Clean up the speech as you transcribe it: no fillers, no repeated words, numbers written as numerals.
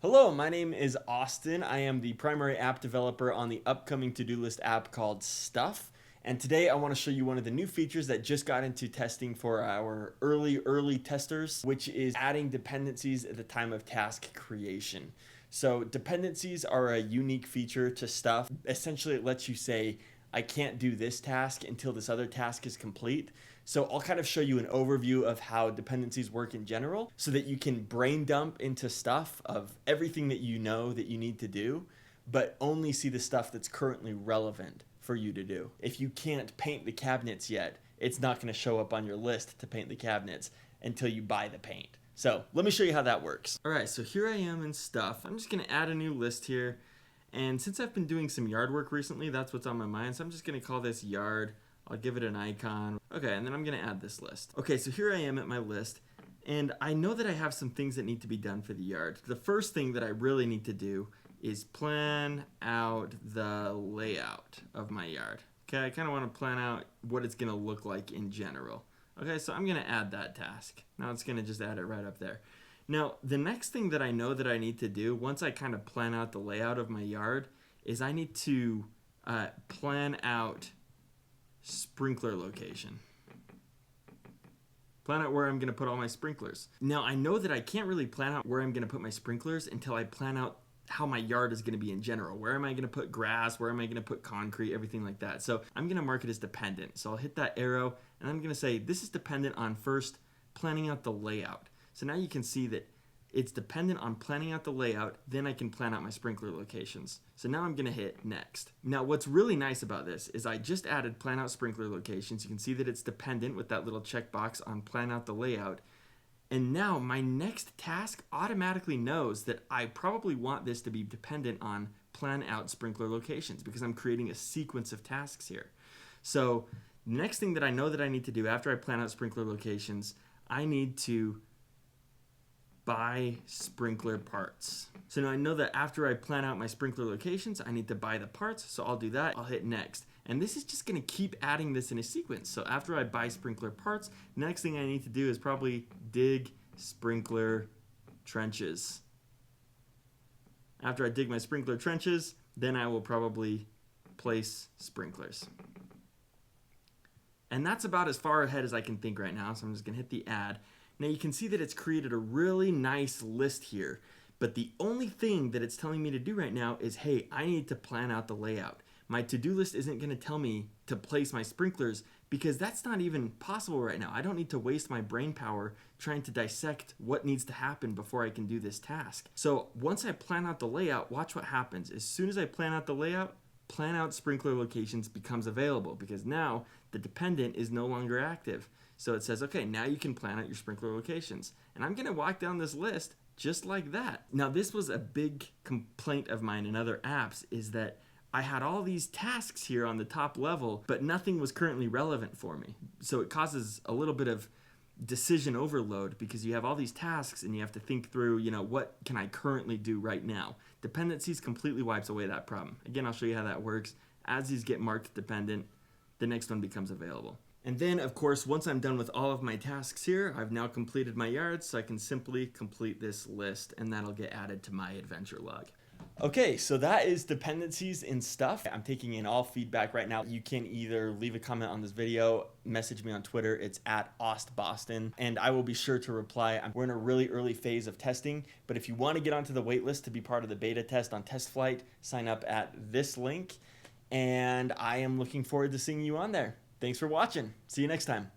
Hello, my name is Austin. I am the primary app developer on the upcoming to-do list app called Stuff. And today I want to show you one of the new features that just got into testing for our early testers, which is adding dependencies at the time of task creation. So dependencies are a unique feature to Stuff. Essentially, it lets you say, I can't do this task until this other task is complete. So I'll kind of show you an overview of how dependencies work in general so that you can brain dump into Stuff of everything that you know that you need to do, but only see the stuff that's currently relevant for you to do. If you can't paint the cabinets yet, it's not going to show up on your list to paint the cabinets until you buy the paint. So let me show you how that works. All right, so here I am in Stuff. I'm just going to add a new list here. And since I've been doing some yard work recently, that's what's on my mind. So I'm just going to call this yard. I'll give it an icon. Okay, and then I'm going to add this list. Okay, so here I am at my list. And I know that I have some things that need to be done for the yard. The first thing that I really need to do is plan out the layout of my yard. Okay, I kind of want to plan out what it's going to look like in general. Okay, so I'm going to add that task. Now it's going to just add it right up there. Now, the next thing that I know that I need to do, once I kind of plan out the layout of my yard, is I need to plan out sprinkler location. Plan out where I'm going to put all my sprinklers. Now, I know that I can't really plan out where I'm going to put my sprinklers until I plan out how my yard is going to be in general. Where am I going to put grass? Where am I going to put concrete? Everything like that. So I'm going to mark it as dependent. So I'll hit that arrow and I'm going to say this is dependent on first planning out the layout. So now you can see that it's dependent on planning out the layout, then I can plan out my sprinkler locations. So now I'm going to hit next. Now what's really nice about this is I just added plan out sprinkler locations. You can see that it's dependent with that little checkbox on plan out the layout. And now my next task automatically knows that I probably want this to be dependent on plan out sprinkler locations because I'm creating a sequence of tasks here. So next thing that I know that I need to do after I plan out sprinkler locations, I need to buy sprinkler parts. So now I know that after I plan out my sprinkler locations, I need to buy the parts. So I'll do that. I'll hit next. And this is just going to keep adding this in a sequence. So after I buy sprinkler parts, next thing I need to do is probably dig sprinkler trenches. After I dig my sprinkler trenches, then I will probably place sprinklers. And that's about as far ahead as I can think right now. So I'm just going to hit the add. Now you can see that it's created a really nice list here, but the only thing that it's telling me to do right now is, hey, I need to plan out the layout. My to-do list isn't going to tell me to place my sprinklers because that's not even possible right now. I don't need to waste my brain power trying to dissect what needs to happen before I can do this task. So once I plan out the layout, watch what happens. As soon as I plan out the layout, plan out sprinkler locations becomes available because now the dependent is no longer active. So it says, okay, now you can plan out your sprinkler locations. And I'm going to walk down this list just like that. Now, this was a big complaint of mine in other apps is that I had all these tasks here on the top level, but nothing was currently relevant for me. So it causes a little bit of decision overload because you have all these tasks and you have to think through, what can I currently do right now? Dependencies completely wipes away that problem. Again, I'll show you how that works. As these get marked dependent, the next one becomes available. And then, of course, once I'm done with all of my tasks here, I've now completed my yard, so I can simply complete this list, and that'll get added to my adventure log. Okay, so that is dependencies in Stuff. I'm taking in all feedback right now. You can either leave a comment on this video, message me on Twitter. It's @OstBoston, and I will be sure to reply. We're in a really early phase of testing, but if you want to get onto the waitlist to be part of the beta test on TestFlight, sign up at this link, and I am looking forward to seeing you on there. Thanks for watching. See you next time.